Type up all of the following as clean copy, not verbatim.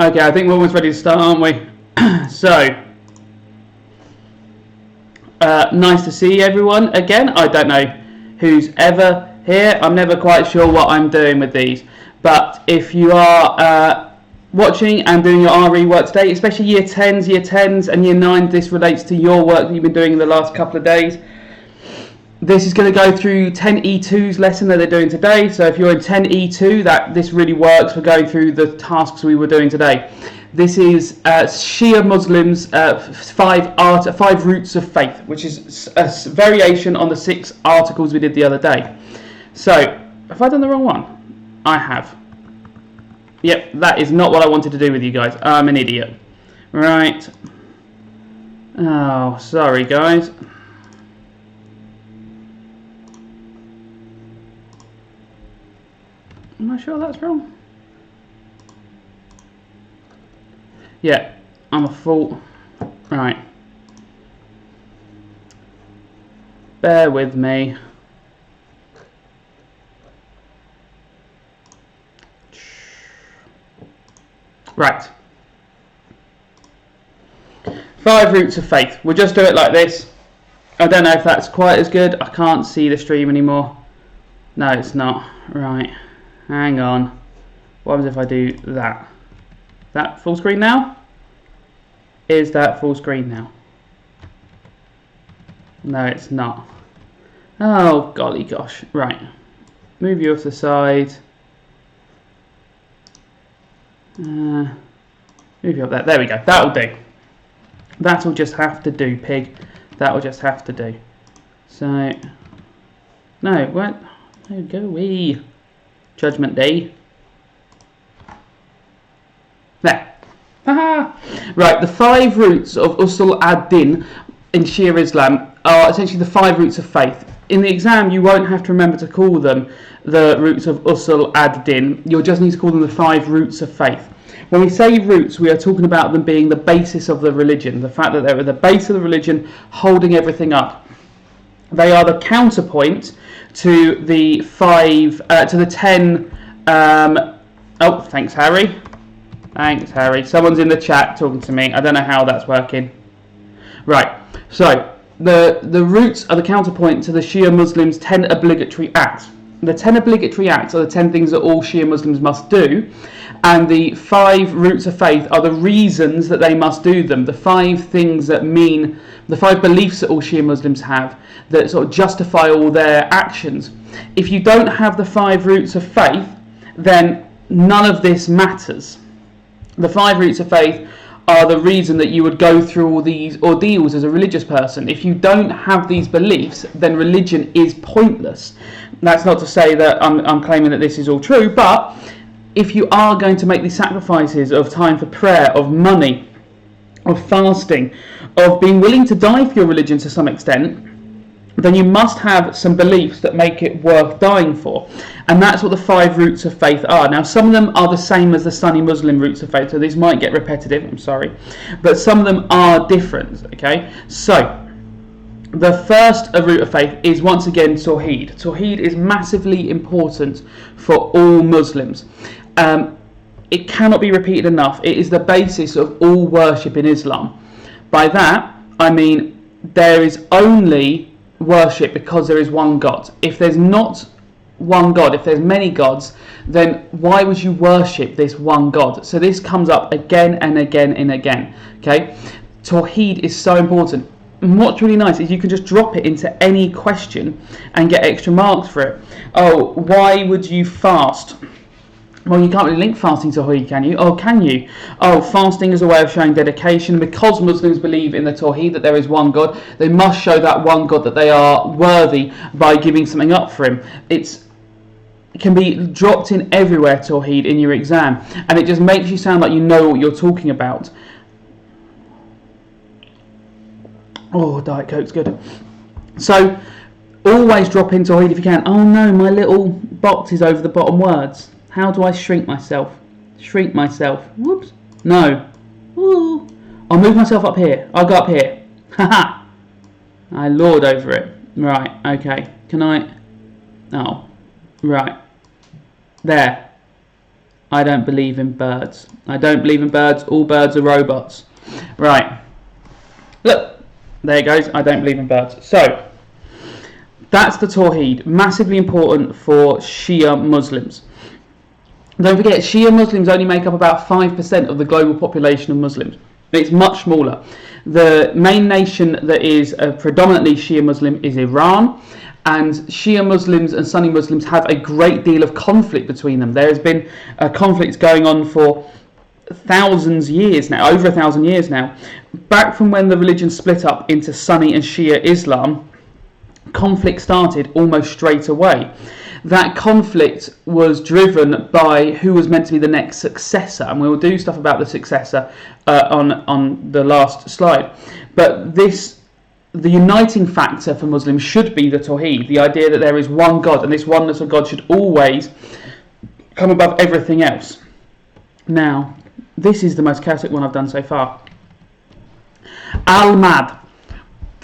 Okay, I think we're almost ready to start, aren't we? So, nice to see everyone again. I don't know who's ever here. I'm never quite sure what I'm doing with these. But if you are watching and doing your RE work today, especially Year 10s and Year 9s, this relates to your work that you've been doing in the last couple of days. This is going to go through 10E2's lesson that they're doing today. So if you're in 10E2, this really works for going through the tasks we were doing today. This is Shia Muslims' five roots of faith, which is a variation on the 6 articles we did the other day. So, have I done the wrong one? I have. Yep, that is not what I wanted to do with you guys. I'm an idiot. Right. Oh, sorry guys. Am I sure that's wrong? Yeah, I'm a fool. Right. Bear with me. Right. 5 roots of faith. We'll just do it like this. I don't know if that's quite as good. I can't see the stream anymore. No, it's not. Right. Hang on. What happens if I do that? That full screen now? Is that full screen now? No, it's not. Oh, golly gosh. Right. Move you off the side. Move you up there. There we go. That'll do. That'll just have to do, pig. That'll just have to do. So, no, what? No, go away. Judgment Day. There. Haha. Right, the 5 roots of Usul ad-Din in Shia Islam are essentially the 5 roots of faith. In the exam, you won't have to remember to call them the roots of Usul ad-Din. You'll just need to call them the 5 roots of faith. When we say roots, we are talking about them being the basis of the religion, the fact that they're at the base of the religion, holding everything up. They are the counterpoint to the 10. Oh, thanks, Harry. Thanks, Harry. Someone's in the chat talking to me. I don't know how that's working. Right. So the roots are the counterpoint to the Shia Muslims' 10 obligatory acts. The 10 obligatory acts are the 10 things that all Shia Muslims must do, and the 5 roots of faith are the reasons that they must do them. The 5 things that mean, the 5 beliefs that all Shia Muslims have that sort of justify all their actions. If you don't have the 5 roots of faith, then none of this matters. The 5 roots of faith are the reason that you would go through all these ordeals as a religious person. If you don't have these beliefs, then religion is pointless. That's not to say that I'm claiming that this is all true, but if you are going to make these sacrifices of time for prayer, of money, of fasting, of being willing to die for your religion to some extent, then you must have some beliefs that make it worth dying for. And that's what the 5 roots of faith are. Now, some of them are the same as the Sunni Muslim roots of faith, so these might get repetitive, I'm sorry. But some of them are different, okay? So, the first root of faith is once again Tawheed. Tawheed is massively important for all Muslims. It cannot be repeated enough. It is the basis of all worship in Islam. By that, I mean there is only worship because there is one God. If there's not one God, if there's many gods, then why would you worship this one God? So this comes up again and again and again. Okay, Tawheed is so important. And what's really nice is you can just drop it into any question and get extra marks for it. Oh, why would you fast? Well, you can't really link fasting to Tawheed, can you? Oh, can you? Oh, fasting is a way of showing dedication. Because Muslims believe in the Tawheed, that there is one God, they must show that one God that they are worthy by giving something up for him. It can be dropped in everywhere, Tawheed, in your exam. And it just makes you sound like you know what you're talking about. Oh, Diet Coke's good. So, always drop in Tawheed if you can. Oh no, my little box is over the bottom words. How do I shrink myself? Shrink myself. Whoops. No. Ooh. I'll move myself up here. I'll go up here. Haha. I lord over it. Right. Okay. Can I? Oh. Right. There. I don't believe in birds. I don't believe in birds. All birds are robots. Right. Look, there it goes. I don't believe in birds. So, that's the Tawheed. Massively important for Shia Muslims. Don't forget, Shia Muslims only make up about 5% of the global population of Muslims. It's much smaller. The main nation that is predominantly Shia Muslim is Iran, and Shia Muslims and Sunni Muslims have a great deal of conflict between them. There has been conflicts going on for thousands of years now, over 1,000 years now. Back from when the religion split up into Sunni and Shia Islam, conflict started almost straight away. That conflict was driven by who was meant to be the next successor, and we'll do stuff about the successor on the last slide. But the uniting factor for Muslims should be the Tawheed, the idea that there is one God, and this oneness of God should always come above everything else. Now, this is the most chaotic one I've done so far. Al-Mad.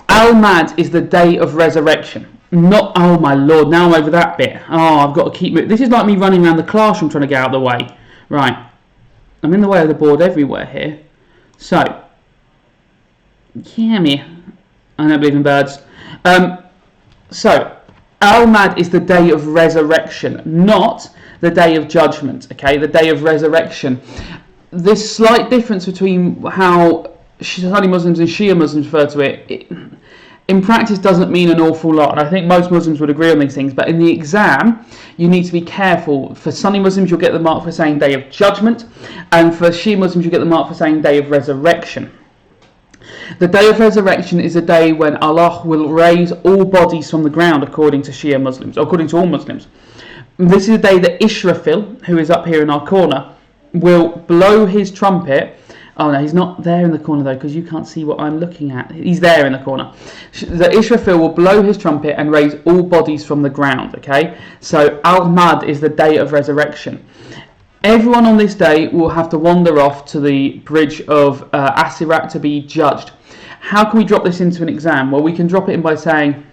Al-Mad is the day of resurrection. Not, oh my lord, now I'm over that bit. Oh, I've got to keep moving. This is like me running around the classroom trying to get out of the way. Right. I'm in the way of the board everywhere here. So, me. I don't believe in birds. So, Al-Mad is the day of resurrection, not the day of judgment, okay? The day of resurrection. This slight difference between how Sunni Muslims and Shia Muslims refer to it in practice doesn't mean an awful lot, and I think most Muslims would agree on these things, but in the exam you need to be careful. For Sunni Muslims you'll get the mark for saying day of judgment, and for Shia Muslims you'll get the mark for saying day of resurrection. The day of resurrection is a day when Allah will raise all bodies from the ground, according to Shia Muslims, according to all Muslims. This is a day that Israfil, who is up here in our corner, will blow his trumpet. Oh no, he's not there in the corner though, because you can't see what I'm looking at. He's there in the corner. The Israfil will blow his trumpet and raise all bodies from the ground, okay? So Al-Mad is the day of resurrection. Everyone on this day will have to wander off to the bridge of Asirat to be judged. How can we drop this into an exam? Well, we can drop it in by saying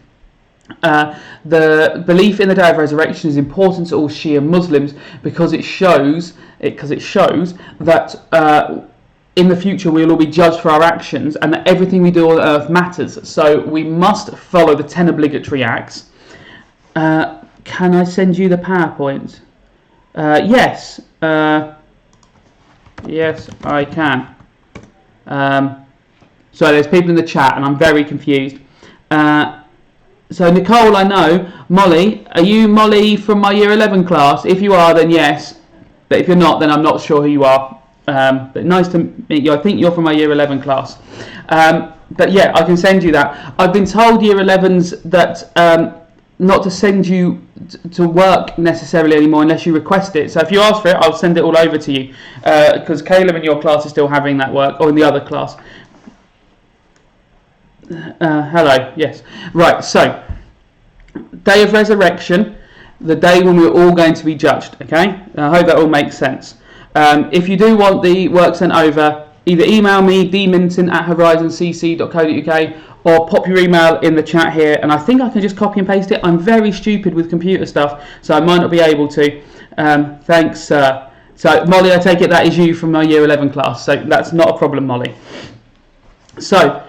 the belief in the day of resurrection is important to all Shia Muslims because it shows that in the future we will all be judged for our actions and that everything we do on earth matters. So we must follow the 10 obligatory acts. Can I send you the PowerPoint? Yes. Yes, I can. So there's people in the chat and I'm very confused. So Nicole, I know. Molly, are you Molly from my year 11 class? If you are, then yes. But if you're not, then I'm not sure who you are. But nice to meet you. I think you're from my year 11 class. But yeah, I can send you that. I've been told year 11s that not to send you to work necessarily anymore unless you request it. So if you ask for it, I'll send it all over to you. Because Caleb in your class is still having that work, or in the other class. Hello, yes. Right, so, day of resurrection, the day when we're all going to be judged, okay? I hope that all makes sense. If you do want the work sent over, either email me, dminton@horizoncc.co.uk, or pop your email in the chat here, and I think I can just copy and paste it. I'm very stupid with computer stuff, so I might not be able to. Thanks, sir. So, Molly, I take it that is you from my year 11 class, so that's not a problem, Molly. So,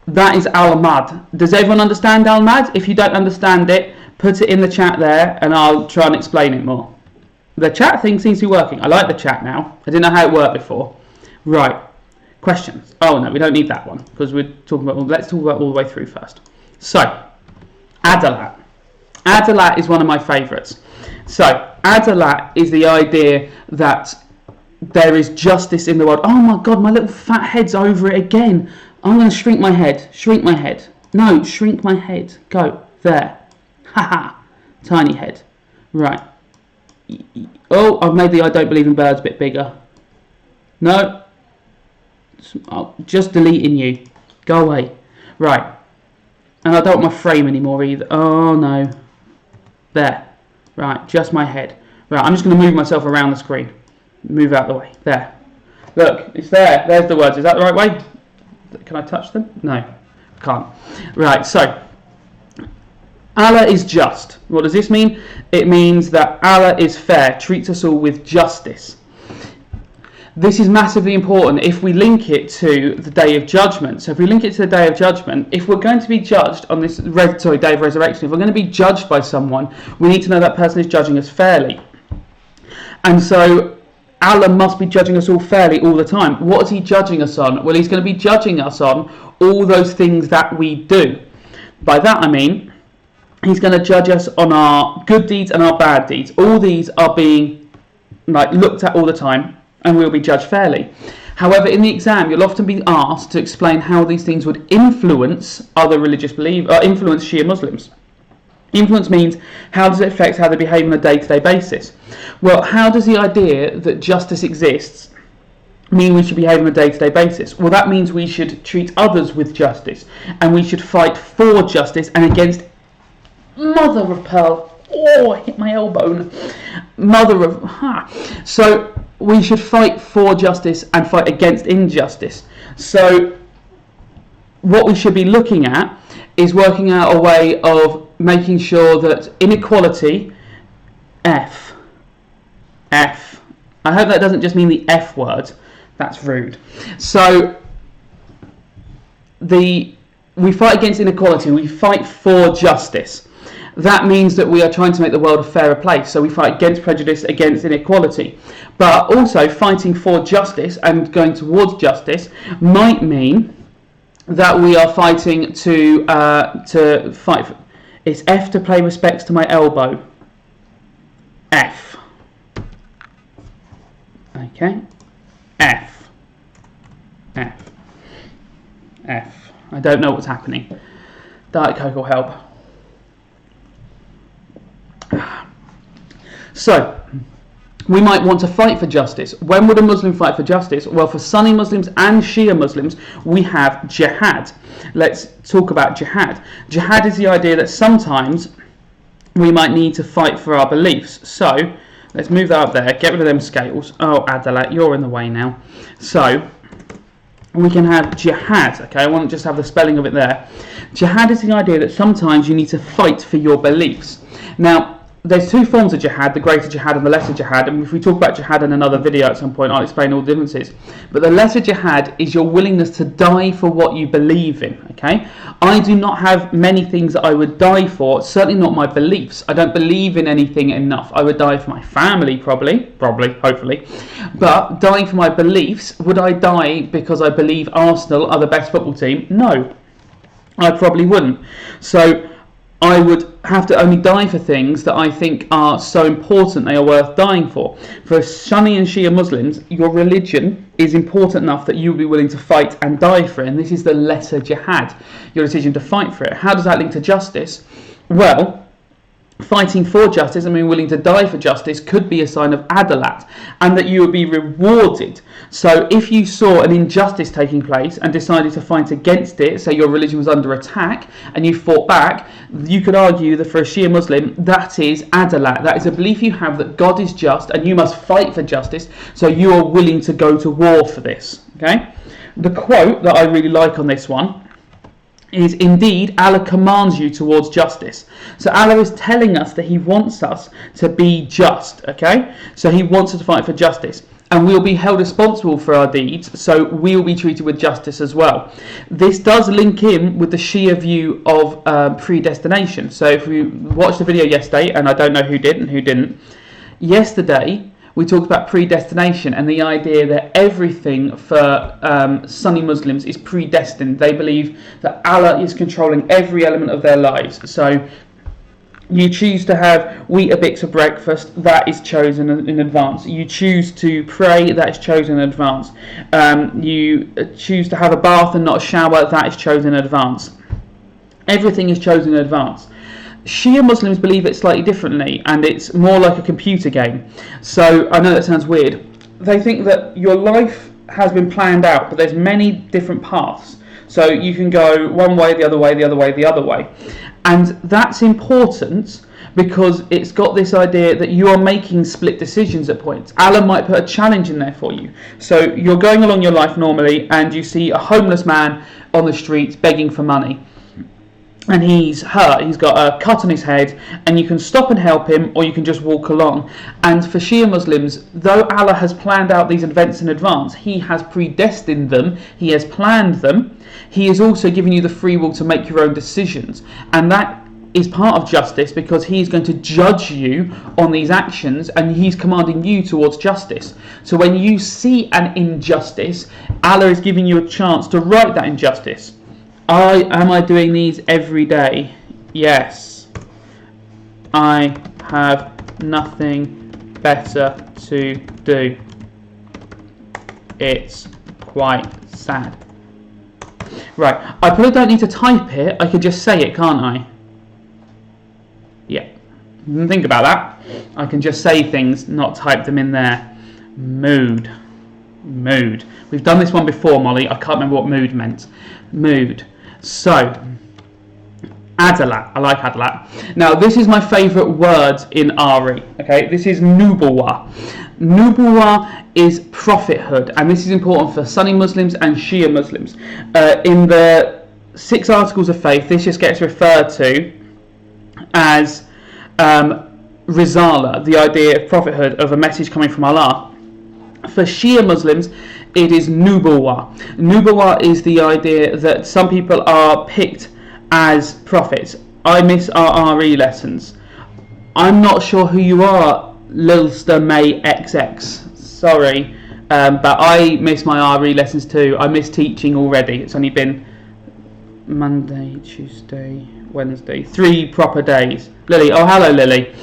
that is Al-Mad. Does everyone understand Al-Mad? If you don't understand it, put it in the chat there, and I'll try and explain it more. The chat thing seems to be working. I like the chat now. I didn't know how it worked before. Right. Questions? Oh no, we don't need that one because we're talking about. Let's talk about all the way through first. So, Adalat. Adalat is one of my favourites. So, Adalat is the idea that there is justice in the world. Oh my God, my little fat head's over it again. I'm going to shrink my head. Shrink my head. No, shrink my head. Go there. Haha. Tiny head. Right. Oh, I've made the I don't believe in birds bit bigger. No. I'm just deleting you. Go away. Right. And I don't want my frame anymore either. Oh no. There. Right, just my head. Right, I'm just going to move myself around the screen. Move out the way. There. Look, it's there. There's the words. Is that the right way? Can I touch them? No. Can't. Right, so Allah is just. What does this mean? It means that Allah is fair, treats us all with justice. This is massively important if we link it to the Day of Judgment. So if we link it to the Day of Judgment, if we're going to be judged on this, Day of Resurrection, if we're going to be judged by someone, we need to know that person is judging us fairly. And so Allah must be judging us all fairly all the time. What is he judging us on? Well, he's going to be judging us on all those things that we do. By that I mean, he's going to judge us on our good deeds and our bad deeds. All these are being looked at all the time, and we'll be judged fairly. However, in the exam, you'll often be asked to explain how these things would influence other religious believers, influence Shia Muslims. Influence means, how does it affect how they behave on a day-to-day basis? Well, how does the idea that justice exists mean we should behave on a day-to-day basis? Well, that means we should treat others with justice, and we should fight for justice and against mother of pearl. Oh, I hit my elbow. So we should fight for justice and fight against injustice. So what we should be looking at is working out a way of making sure that inequality, F. I hope that doesn't just mean the F word. That's rude. So we fight against inequality, we fight for justice. That means that we are trying to make the world a fairer place. So we fight against prejudice, against inequality. But also fighting for justice and going towards justice might mean that we are fighting to fight for, it's F to pay respects to my elbow. F. Okay. F. I don't know what's happening. Diet Coke will help. So, we might want to fight for justice. When would a Muslim fight for justice? Well, for Sunni Muslims and Shia Muslims, we have Jihad. Let's talk about Jihad. Jihad is the idea that sometimes we might need to fight for our beliefs. So, let's move that up there, get rid of them scales. Oh, Adalat, you're in the way now. So, we can have Jihad, okay? I want to just have the spelling of it there. Jihad is the idea that sometimes you need to fight for your beliefs. Now, there's two forms of jihad, the greater jihad and the lesser jihad, and if we talk about jihad in another video at some point, I'll explain all the differences. But the lesser jihad is your willingness to die for what you believe in, okay? I do not have many things that I would die for, certainly not my beliefs. I don't believe in anything enough. I would die for my family, probably, hopefully. But dying for my beliefs, would I die because I believe Arsenal are the best football team? No, I probably wouldn't. So I would have to only die for things that I think are so important they are worth dying for. For Sunni and Shia Muslims, your religion is important enough that you will be willing to fight and die for it, and this is the lesser jihad, your decision to fight for it. How does that link to justice? Well, fighting for justice and being willing to die for justice could be a sign of adalat, and that you would be rewarded. So if you saw an injustice taking place and decided to fight against it, say your religion was under attack and you fought back, you could argue that for a Shia Muslim, that is adalat. That is a belief you have that God is just and you must fight for justice, so you are willing to go to war for this. Okay? The quote that I really like on this one is, indeed, Allah commands you towards justice. So Allah is telling us that He wants us to be just, okay? So He wants us to fight for justice. And we'll be held responsible for our deeds, so we'll be treated with justice as well. This does link in with the Shia view of predestination. So if we watched the video yesterday, and I don't know who did and who didn't, yesterday we talked about predestination and the idea that everything for Sunni Muslims is predestined. They believe that Allah is controlling every element of their lives. So you choose to have Weetabix for breakfast, that is chosen in advance. You choose to pray, that is chosen in advance. You choose to have a bath and not a shower, that is chosen in advance. Everything is chosen in advance. Shia Muslims believe it slightly differently, and it's more like a computer game. So I know that sounds weird. They think that your life has been planned out, but there's many different paths. So you can go one way, the other way, the other way, the other way. And that's important because it's got this idea that you are making split decisions at points. Allah might put a challenge in there for you. So you're going along your life normally and you see a homeless man on the streets begging for money. and he's hurt, he's got a cut on his head, and you can stop and help him, or you can just walk along. And for Shia Muslims, though Allah has planned out these events in advance, He has predestined them, He has planned them, He is also giving you the free will to make your own decisions. And that is part of justice, because He's going to judge you on these actions, and He's commanding you towards justice. So when you see an injustice, Allah is giving you a chance to right that injustice. Am I doing these every day? Yes. I have nothing better to do. It's quite sad. Right, I probably don't need to type it, I could just say it, can't I? Yeah. Think about that. I can just say things, not type them in there. Mood. We've done this one before, Molly. I can't remember what mood meant. Mood. So, Adalat. I like Adalat. Now, this is my favourite word in Ari. Okay, this is Nubuwah. Nubuwah is prophethood, and this is important for Sunni Muslims and Shia Muslims. In the 6 articles of faith, this just gets referred to as Risala, the idea of prophethood, of a message coming from Allah. For Shia Muslims, it is Nubuwah. Nubuwah is the idea that some people are picked as prophets. I miss our RE lessons. I'm not sure who you are, Lilster May XX. Sorry, but I miss my RE lessons too. I miss teaching already. It's only been Monday, Tuesday, Wednesday, 3 proper days. Lily, oh hello Lily.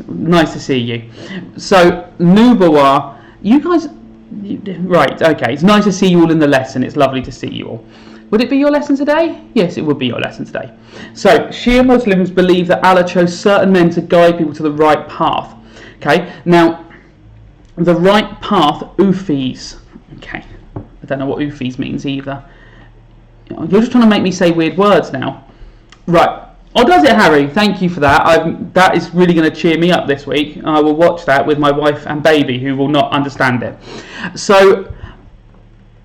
Nice to see you. So, Nubuwah, you guys... Right, okay, it's nice to see you all in the lesson. It's lovely to see you all. Would it be your lesson today? Yes, it would be your lesson today. So, Shia Muslims believe that Allah chose certain men to guide people to the right path. Okay, now, the right path, Ufis. Okay, I don't know what Ufis means either. You're just trying to make me say weird words now. Right. Oh, does it, Harry? Thank you for that. That is really going to cheer me up this week. I will watch that with my wife and baby, who will not understand it. So,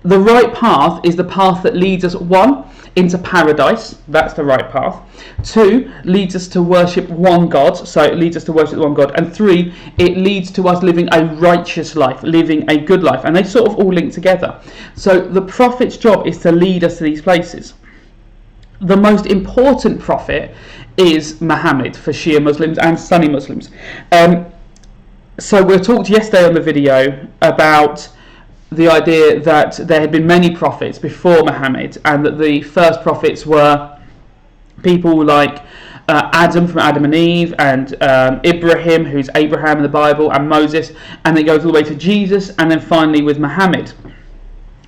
the right path is the path that leads us, 1, into paradise. That's the right path. 2, leads us to worship one God. So, it leads us to worship one God. And 3, it leads to us living a righteous life, living a good life. And they sort of all link together. So, the Prophet's job is to lead us to these places. The most important prophet is Muhammad for Shia Muslims and Sunni Muslims. So we talked yesterday on the video about the idea that there had been many prophets before Muhammad, and that the first prophets were people like Adam from Adam and Eve, and Ibrahim, who's Abraham in the Bible, and Moses, and it goes all the way to Jesus, and then finally with Muhammad.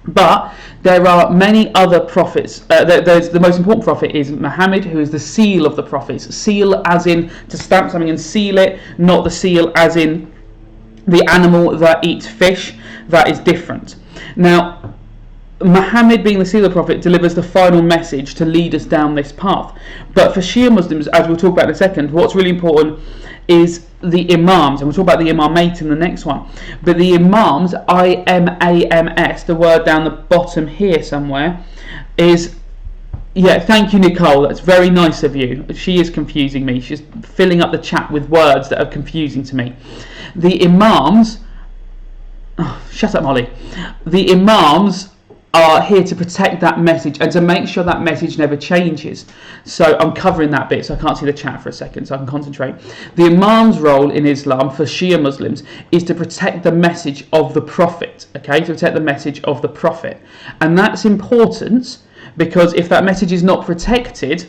But there are many other prophets. There's the most important prophet is Muhammad, who is the seal of the prophets. Seal as in to stamp something and seal it, not the seal as in the animal that eats fish. That is different. Now, Muhammad, being the seal of the prophet, delivers the final message to lead us down this path. But for Shia Muslims, as we'll talk about in a second, what's really important is the Imams, and we'll talk about the Imamate in the next one. But the Imams, I-M-A-M-S, the word down the bottom here somewhere, is... Yeah, thank you, Nicole. That's very nice of you. She is confusing me. She's filling up the chat with words that are confusing to me. The Imams... Oh, shut up, Molly. The Imams are here to protect that message and to make sure that message never changes. So I'm covering that bit, so I can't see the chat for a second, so I can concentrate. The Imam's role in Islam for Shia Muslims is to protect the message of the Prophet, okay? To protect the message of the Prophet. And that's important because if that message is not protected,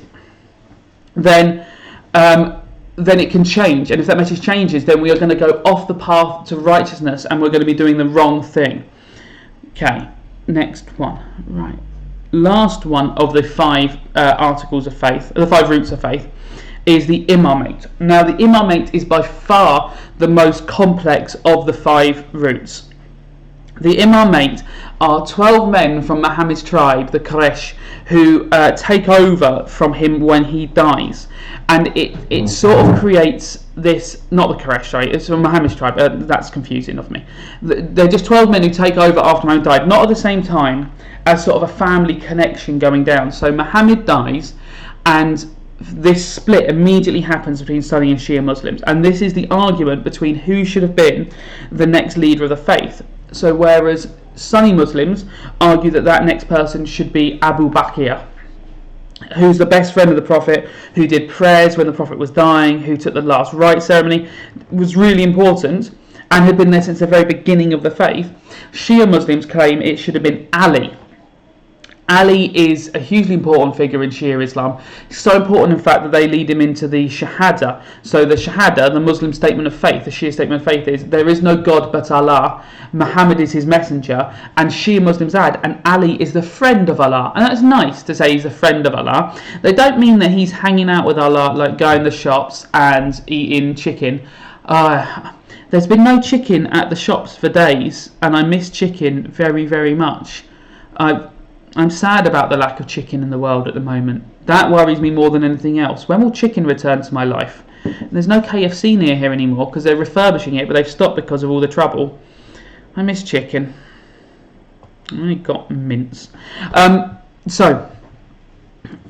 then it can change. And if that message changes, then we are going to go off the path to righteousness and we're going to be doing the wrong thing. Okay. Next one, right. Last one of the 5 articles of faith, the 5 roots of faith, is the Imamate. Now, the Imamate is by far the most complex of the 5 roots. The Imamate are 12 men from Muhammad's tribe, the Quraysh, who take over from him when he dies. And it sort of creates this, not the Quraysh, sorry, it's from Muhammad's tribe, that's confusing of me. They're just 12 men who take over after Muhammad died, not at the same time, as sort of a family connection going down. So Muhammad dies, and this split immediately happens between Sunni and Shia Muslims, and this is the argument between who should have been the next leader of the faith. So whereas Sunni Muslims argue that that next person should be Abu Bakr, who's the best friend of the Prophet, who did prayers when the Prophet was dying, who took the last rite ceremony, was really important and had been there since the very beginning of the faith. Shia Muslims claim it should have been Ali. Ali is a hugely important figure in Shia Islam. So important, in fact, that they lead him into the Shahada. So the Shahada, the Muslim statement of faith, the Shia statement of faith is, there is no God but Allah, Muhammad is his messenger, and Shia Muslims add, and Ali is the friend of Allah. And that's nice to say he's a friend of Allah. They don't mean that he's hanging out with Allah, like going to the shops and eating chicken. There's been no chicken at the shops for days, and I miss chicken very, very much. I'm sad about the lack of chicken in the world at the moment. That worries me more than anything else. When will chicken return to my life? There's no KFC near here anymore because they're refurbishing it, but they've stopped because of all the trouble. I miss chicken. I got mince. So,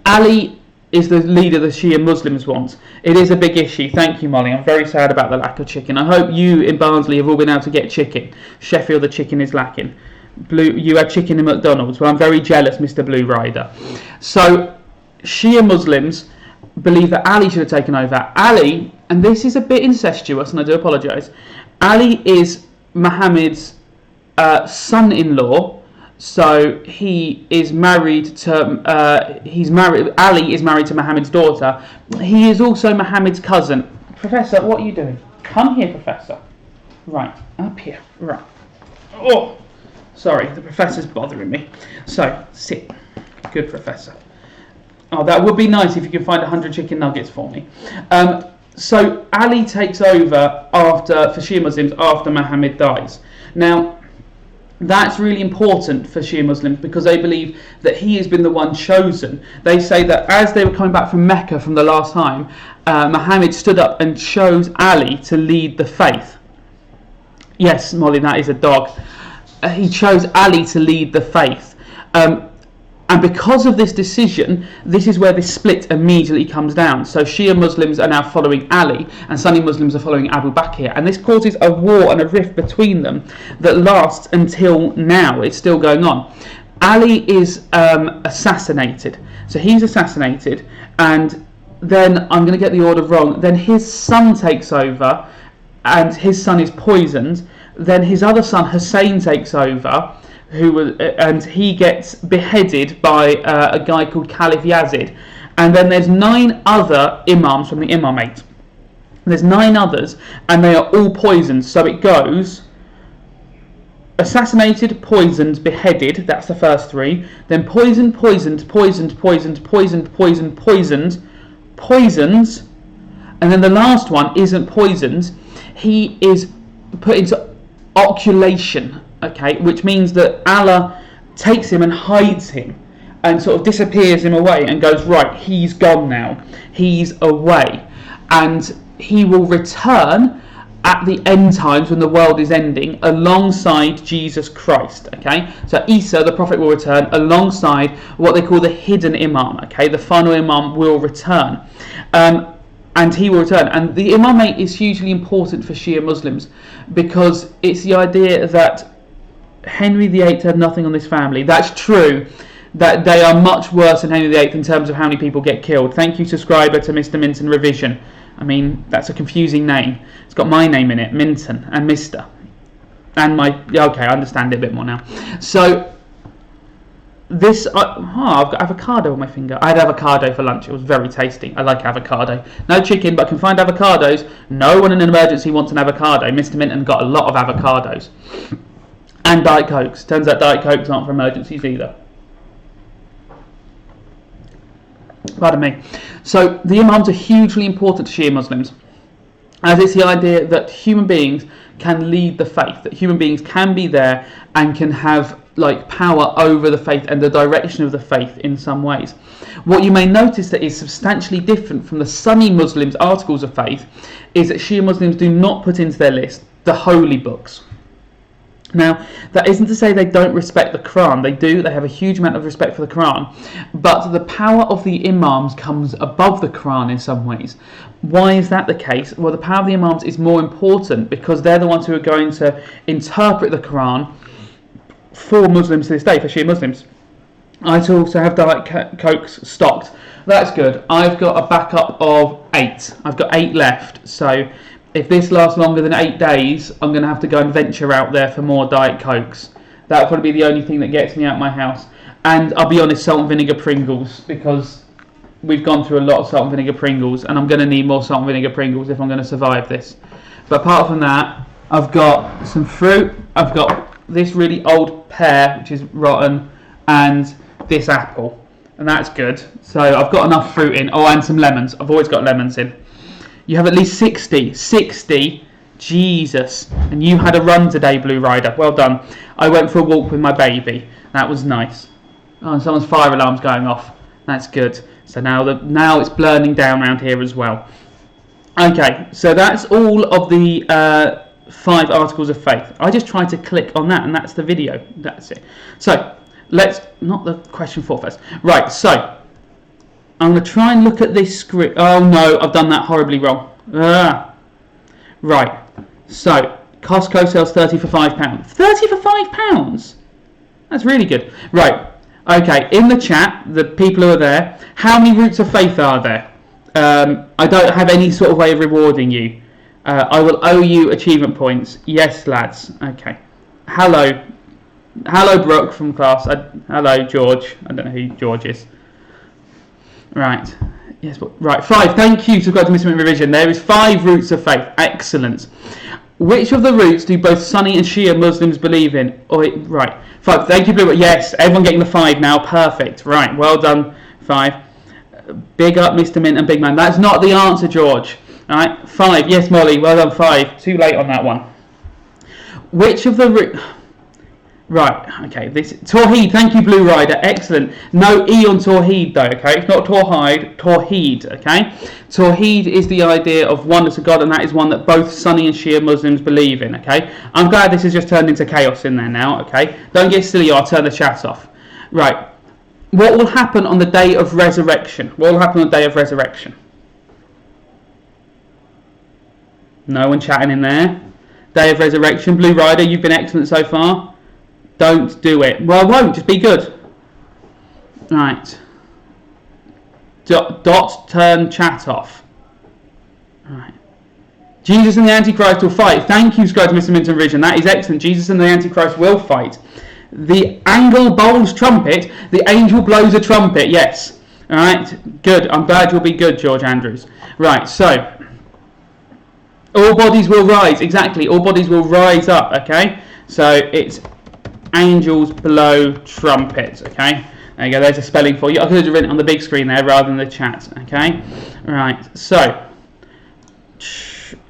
Ali is the leader the Shia Muslims want. It is a big issue. Thank you, Molly. I'm very sad about the lack of chicken. I hope you in Barnsley have all been able to get chicken. Sheffield, the chicken is lacking. You had chicken in McDonald's. Well, I'm very jealous, Mr. Blue Rider. So, Shia Muslims believe that Ali should have taken over. Ali, and this is a bit incestuous, and I do apologise. Ali is Muhammad's son-in-law. So he is married to. Ali is married to Muhammad's daughter. He is also Muhammad's cousin. Professor, what are you doing? Come here, Professor. Right, up here. Right. Oh. Sorry, the professor's bothering me. So, sit. Good, Professor. Oh, that would be nice if you could find 100 chicken nuggets for me. So, Ali takes over for Shia Muslims after Muhammad dies. Now, that's really important for Shia Muslims because they believe that he has been the one chosen. They say that as they were coming back from Mecca from the last time, Muhammad stood up and chose Ali to lead the faith. Yes, Molly, that is a dog. He chose Ali to lead the faith. And because of this decision, this is where this split immediately comes down. So Shia Muslims are now following Ali, and Sunni Muslims are following Abu Bakr. And this causes a war and a rift between them that lasts until now. It's still going on. Ali is assassinated. So he's assassinated, and then, I'm going to get the order wrong, then his son takes over, and his son is poisoned. Then his other son Hussein takes over, and he gets beheaded by a guy called Caliph Yazid. And then there's 9 other imams from the imamate. There's 9 others, and they are all poisoned. So it goes assassinated, poisoned, beheaded. That's the first 3. Then poisoned, poisoned, poisoned, poisoned, poisoned, poisoned, poisoned, poisons, and then the last one isn't poisoned. He is put into oculation, okay, which means that Allah takes him and hides him and sort of disappears him away and goes, right, he's gone now, he's away, and he will return at the end times when the world is ending alongside Jesus Christ, okay? So Isa, the Prophet, will return alongside what they call the hidden Imam, okay? The final Imam will return. And he will return. And the imamate is hugely important for Shia Muslims because it's the idea that Henry VIII had nothing on this family. That's true, that they are much worse than Henry VIII in terms of how many people get killed. Thank you, subscriber, to Mr. Minton Revision. I mean, that's a confusing name. It's got my name in it, Minton, and Mr. And okay, I understand it a bit more now. So, I've got avocado on my finger. I had avocado for lunch. It was very tasty. I like avocado. No chicken, but I can find avocados. No one in an emergency wants an avocado. Mr. Minton got a lot of avocados. And Diet Cokes. Turns out Diet Cokes aren't for emergencies either. Pardon me. So the Imams are hugely important to Shia Muslims, as it's the idea that human beings can lead the faith, that human beings can be there and can have power over the faith and the direction of the faith in some ways. What you may notice that is substantially different from the Sunni Muslims' articles of faith is that Shia Muslims do not put into their list the holy books. Now, that isn't to say they don't respect the Quran. They do. They have a huge amount of respect for the Quran. But the power of the Imams comes above the Quran in some ways. Why is that the case? Well, the power of the Imams is more important because they're the ones who are going to interpret the Quran for Muslims to this day, for Shia Muslims. I also have Diet Cokes stocked. That's good. I've got a backup of 8. I've got 8 left. So if this lasts longer than 8 days, I'm going to have to go and venture out there for more Diet Cokes. That'll probably be the only thing that gets me out of my house. And I'll be honest, salt and vinegar Pringles, because we've gone through a lot of salt and vinegar Pringles, and I'm going to need more salt and vinegar Pringles if I'm going to survive this. But apart from that, I've got some fruit. I've got this really old pear, which is rotten, and this apple. And that's good. So I've got enough fruit in. Oh, and some lemons. I've always got lemons in. You have at least 60. 60? Jesus. And you had a run today, Blue Rider. Well done. I went for a walk with my baby. That was nice. Oh, and someone's fire alarm's going off. That's good. So now it's burning down around here as well. Okay, so that's all of the 5 articles of faith. I just tried to click on that, and that's the video. That's it. So let's not the question 4 first. Right. So I'm going to try and look at this script. Oh no, I've done that horribly wrong. Right. So Costco sells 30 for £5. 30 for £5? That's really good. Right. Okay. In the chat, the people who are there, how many roots of faith are there? I don't have any sort of way of rewarding you. I will owe you achievement points. Yes, lads. Okay. Hello, Brooke from class. Hello, George. I don't know who George is. Right. Yes, but right. 5. Thank you. Subscribe to Mr. Revision. There is 5 roots of faith. Excellent. Which of the roots do both Sunni and Shia Muslims believe in? Oh, right. 5. Thank you, Blue. Yes, everyone getting the 5 now. Perfect. Right. Well done. 5. Big up, Mr. Mint and Big Man. That's not the answer, George. All right. 5. Yes, Molly. Well done. 5. Too late on that one. Which of the right, okay, this Tawheed, thank you, Blue Rider, excellent. No E on Tawheed though, okay? It's not Tawhid, Tawheed, okay? Tawheed is the idea of oneness of God, and that is one that both Sunni and Shia Muslims believe in, okay? I'm glad this has just turned into chaos in there now, okay? Don't get silly, I'll turn the chat off. Right, what will happen on the day of resurrection? What will happen on the day of resurrection? No one chatting in there. Day of resurrection, Blue Rider, you've been excellent so far. Don't do it. Well, I won't. Just be good. Right. Dot turn chat off. Right. Jesus and the Antichrist will fight. Thank you, Scribe Mr. Minton Vision. That is excellent. Jesus and the Antichrist will fight. The angle bowls trumpet. The angel blows a trumpet. Yes. All right. Good. I'm glad you'll be good, George Andrews. Right. So, all bodies will rise. Exactly. All bodies will rise up. Okay. So it's angels blow trumpets, okay? There you go, there's a spelling for you. I could have written it on the big screen there rather than the chat, okay? Right, so.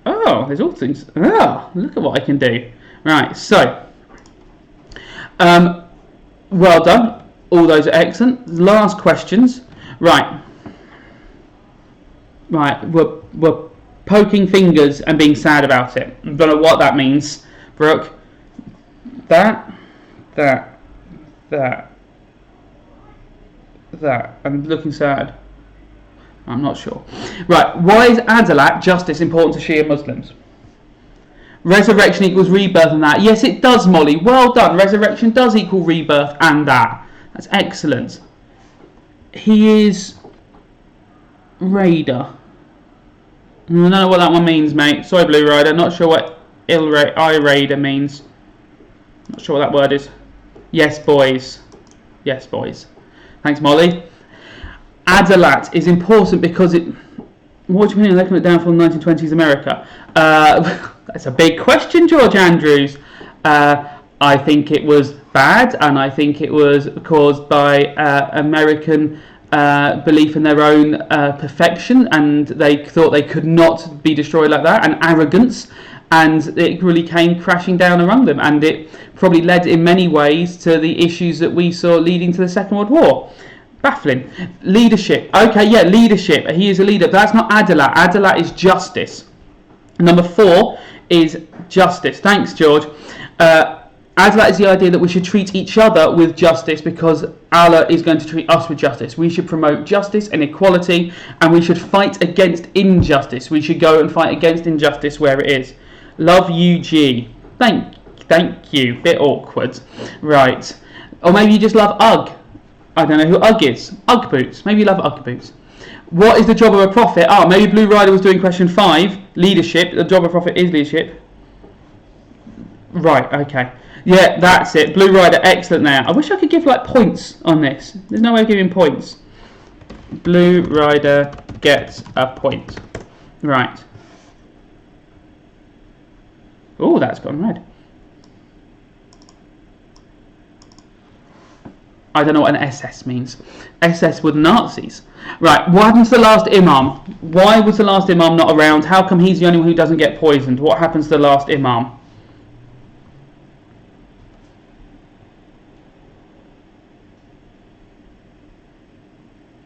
Oh, there's all things. Oh, look at what I can do. Right, so. Well done. All those are excellent. Last questions. Right. Right, we're poking fingers and being sad about it. I don't know what that means, Brooke. That. I'm looking sad. I'm not sure. Right, why is Adalat, justice, important to Shia Muslims? Resurrection equals rebirth and that. Yes, it does, Molly. Well done. Resurrection does equal rebirth and that. That's excellent. He is Raider. I don't know what that one means, mate. Sorry, Blue Rider. Not sure what I-Raider means. Not sure what that word is. Yes, boys. Yes, boys. Thanks, Molly. Adalat is important because it... What do you mean they're coming down from 1920s America? That's a big question, George Andrews. I think it was bad, and I think it was caused by American belief in their own perfection, and they thought they could not be destroyed like that, and arrogance, and it really came crashing down among them, and it probably led in many ways to the issues that we saw leading to the Second World War. Baffling. Leadership. Okay, yeah, leadership. He is a leader. But that's not Adalat. Adalat is justice. Number 4 is justice. Thanks, George. Adla is the idea that we should treat each other with justice because Allah is going to treat us with justice. We should promote justice and equality, and we should fight against injustice. We should go and fight against injustice where it is. Love you, G. Thank you. Bit awkward. Right. Or maybe you just love Ugg. I don't know who Ugg is. Ugg boots. Maybe you love Ugg boots. What is the job of a prophet? Maybe Blue Rider was doing question 5. Leadership. The job of a prophet is leadership. Right, okay. Yeah, that's it. Blue Rider, excellent there. I wish I could give like points on this. There's no way of giving points. Blue Rider gets a point. Right. Oh, that's gone red. I don't know what an SS means. SS were Nazis. Right, what happened to the last Imam? Why was the last Imam not around? How come he's the only one who doesn't get poisoned? What happens to the last Imam?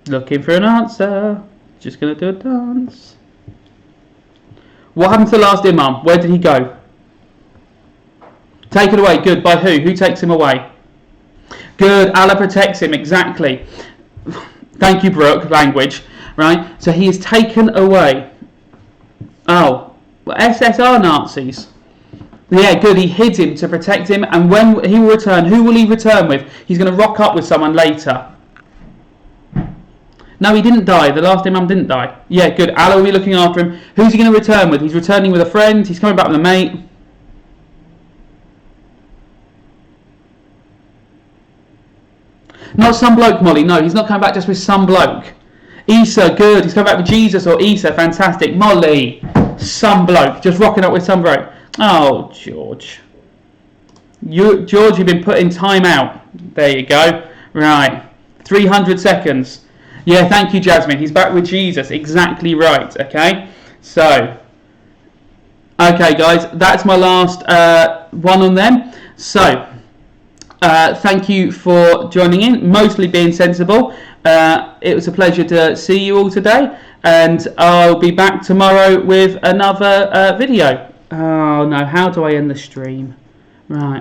Looking for an answer. Just going to do a dance. What happened to the last Imam? Where did he go? Taken away. Good. By who? Who takes him away? Good. Allah protects him. Exactly. Thank you, Brooke. Language. Right. So he is taken away. Oh. Well, SSR Nazis. Yeah, good. He hid him to protect him. And when he will return, who will he return with? He's going to rock up with someone later. No, he didn't die. The last Imam didn't die. Yeah, good. Allah will be looking after him. Who's he going to return with? He's returning with a friend. He's coming back with a mate. Not some bloke, Molly. No, he's not coming back just with some bloke. Isa, good. He's coming back with Jesus or Isa. Fantastic. Molly, some bloke. Just rocking up with some bloke. Oh, George. George, you've been put in time out. There you go. Right. 300 seconds. Yeah, thank you, Jasmine. He's back with Jesus. Exactly right. Okay. So, okay, guys. That's my last one on them. So, thank you for joining in. Mostly being sensible. It was a pleasure to see you all today. And I'll be back tomorrow with another video. Oh, no. How do I end the stream? Right.